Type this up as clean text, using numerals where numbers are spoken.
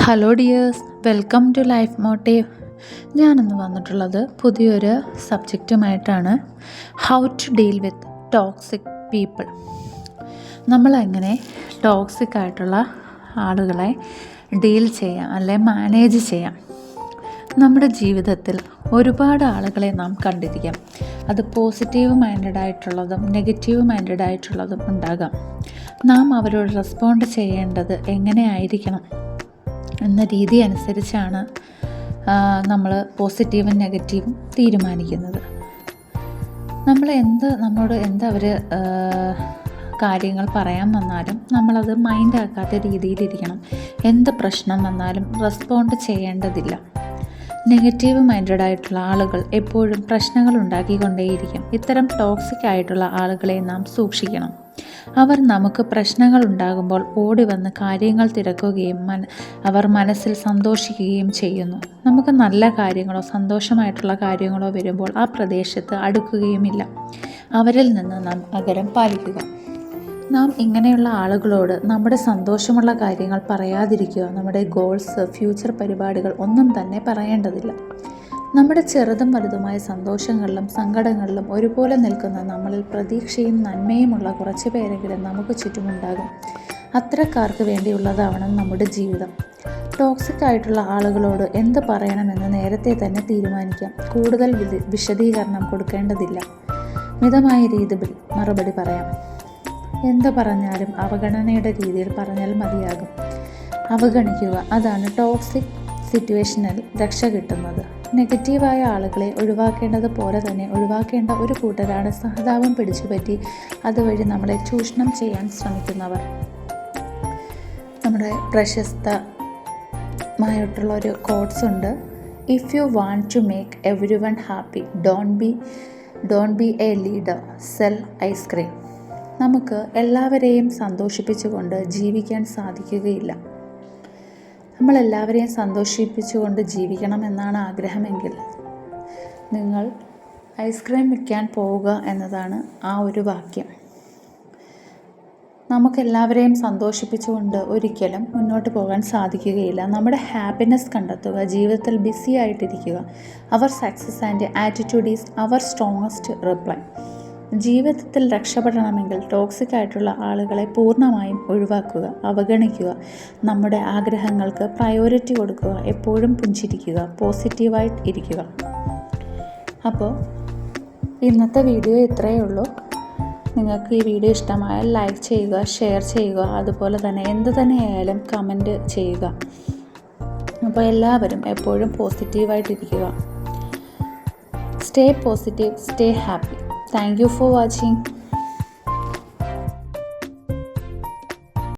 Hello dears, welcome to life motive. ഞാനിന്ന് വന്നിട്ടുള്ളത് പുതിയൊരു സബ്ജക്റ്റുമായിട്ടാണ്. How to deal with toxic people. നമ്മളെങ്ങനെ ടോക്സിക് ആയിട്ടുള്ള ആളുകളെ ഡീൽ ചെയ്യാം, അല്ലെ മാനേജ് ചെയ്യാം. നമ്മുടെ ജീവിതത്തിൽ ഒരുപാട് ആളുകളെ നാം കണ്ടിരിക്കാം. അത് പോസിറ്റീവ് മൈൻഡഡ് ആയിട്ടുള്ളതും നെഗറ്റീവ് മൈൻഡഡ് ആയിട്ടുള്ളതും ഉണ്ടാകാം. നാം അവരോട് റെസ്പോണ്ട് ചെയ്യേണ്ടത് എങ്ങനെയായിരിക്കണം എന്ന രീതി അനുസരിച്ചാണ് നമ്മൾ പോസിറ്റീവും നെഗറ്റീവും തീരുമാനിക്കുന്നത്. നമ്മോട് അവർ കാര്യങ്ങൾ പറയാൻ വന്നാലും നമ്മളത് മൈൻഡാക്കാത്ത രീതിയിലിരിക്കണം. എന്ത് പ്രശ്നം വന്നാലും റെസ്പോണ്ട് ചെയ്യേണ്ടതില്ല. നെഗറ്റീവ് മൈൻഡഡ് ആയിട്ടുള്ള ആളുകൾ എപ്പോഴും പ്രശ്നങ്ങൾ ഉണ്ടാക്കിക്കൊണ്ടേയിരിക്കും. ഇത്തരം ടോക്സിക് ആയിട്ടുള്ള ആളുകളെ നാം സൂക്ഷിക്കണം. അവർ നമുക്ക് പ്രശ്നങ്ങൾ ഉണ്ടാകുമ്പോൾ ഓടി വന്ന് കാര്യങ്ങൾ തിരക്കുകയും അവർ മനസ്സിൽ സന്തോഷിക്കുകയും ചെയ്യുന്നു. നമുക്ക് നല്ല കാര്യങ്ങളോ സന്തോഷമായിട്ടുള്ള കാര്യങ്ങളോ വരുമ്പോൾ ആ പ്രദേശത്ത് അടുക്കുകയുമില്ല. അവരിൽ നിന്ന് നാം അകലം പാലിക്കുക. നാം ഇങ്ങനെയുള്ള ആളുകളോട് നമ്മുടെ സന്തോഷമുള്ള കാര്യങ്ങൾ പറയാതിരിക്കുക. നമ്മുടെ ഗോൾസ്, ഫ്യൂച്ചർ പരിപാടികൾ ഒന്നും തന്നെ പറയേണ്ടതില്ല. നമ്മുടെ ചെറുതും വലുതുമായ സന്തോഷങ്ങളിലും സങ്കടങ്ങളിലും ഒരുപോലെ നിൽക്കുന്ന നമ്മളിൽ പ്രതീക്ഷയും നന്മയുമുള്ള കുറച്ച് പേരെങ്കിലും നമുക്ക് ചുറ്റുമുണ്ടാകും. അത്തരക്കാർക്ക് വേണ്ടിയുള്ളതാവണം നമ്മുടെ ജീവിതം. ടോക്സിക് ആയിട്ടുള്ള ആളുകളോട് എന്ത് പറയണമെന്ന് നേരത്തെ തന്നെ തീരുമാനിക്കാം. കൂടുതൽ വിശദീകരണം കൊടുക്കേണ്ടതില്ല. മിതമായ രീതിയിൽ മറുപടി പറയാം. എന്ത് പറഞ്ഞാലും അവഗണനയുടെ രീതിയിൽ പറഞ്ഞാൽ മതിയാകും. അവഗണിക്കുക, അതാണ് ടോക്സിക് സിറ്റുവേഷനിൽ രക്ഷ കിട്ടുന്നത്. നെഗറ്റീവായ ആളുകളെ ഒഴിവാക്കേണ്ടത് പോലെ തന്നെ ഒഴിവാക്കേണ്ട ഒരു കൂട്ടരാണ് സഹതാപം പിടിച്ചുപറ്റി അതുവഴി നമ്മളെ ചൂഷണം ചെയ്യാൻ ശ്രമിക്കുന്നവർ. നമ്മുടെ പ്രശസ്തമായിട്ടുള്ള ഒരു കോട്ട്സ് ഉണ്ട്. If you want to make everyone happy don't be a leader, sell ice cream. നമുക്ക് എല്ലാവരെയും സന്തോഷിപ്പിച്ചുകൊണ്ട് ജീവിക്കാൻ സാധിക്കുകയില്ല. നമ്മളെല്ലാവരെയും സന്തോഷിപ്പിച്ചുകൊണ്ട് ജീവിക്കണമെന്നാണ് ആഗ്രഹമെങ്കിൽ നിങ്ങൾ ഐസ്ക്രീം വിൽക്കാൻ പോവുക എന്നതാണ് ആ ഒരു വാക്യം. നമുക്കെല്ലാവരെയും സന്തോഷിപ്പിച്ചുകൊണ്ട് ഒരിക്കലും മുന്നോട്ട് പോകാൻ സാധിക്കുകയില്ല. നമ്മുടെ ഹാപ്പിനെസ് കണ്ടെത്തുക, ജീവിതത്തിൽ ബിസി ആയിട്ടിരിക്കുക. Our success and attitude is our strongest reply. ജീവിതത്തിൽ രക്ഷപ്പെടണമെങ്കിൽ ടോക്സിക് ആയിട്ടുള്ള ആളുകളെ പൂർണ്ണമായും ഒഴിവാക്കുക, അവഗണിക്കുക. നമ്മുടെ ആഗ്രഹങ്ങൾക്ക് പ്രയോറിറ്റി കൊടുക്കുക, എപ്പോഴും പുഞ്ചിരിക്കുക, പോസിറ്റീവായിട്ട് ഇരിക്കുക. അപ്പോൾ ഇന്നത്തെ വീഡിയോ ഇത്രയേ ഉള്ളൂ. നിങ്ങൾക്ക് ഈ വീഡിയോ ഇഷ്ടമായാൽ ലൈക്ക് ചെയ്യുക, ഷെയർ ചെയ്യുക, അതുപോലെ തന്നെ എന്ത് തന്നെയായാലും കമൻറ്റ് ചെയ്യുക. അപ്പോൾ എല്ലാവരും എപ്പോഴും പോസിറ്റീവായിട്ടിരിക്കുക. Stay positive, stay happy. Thank you for watching.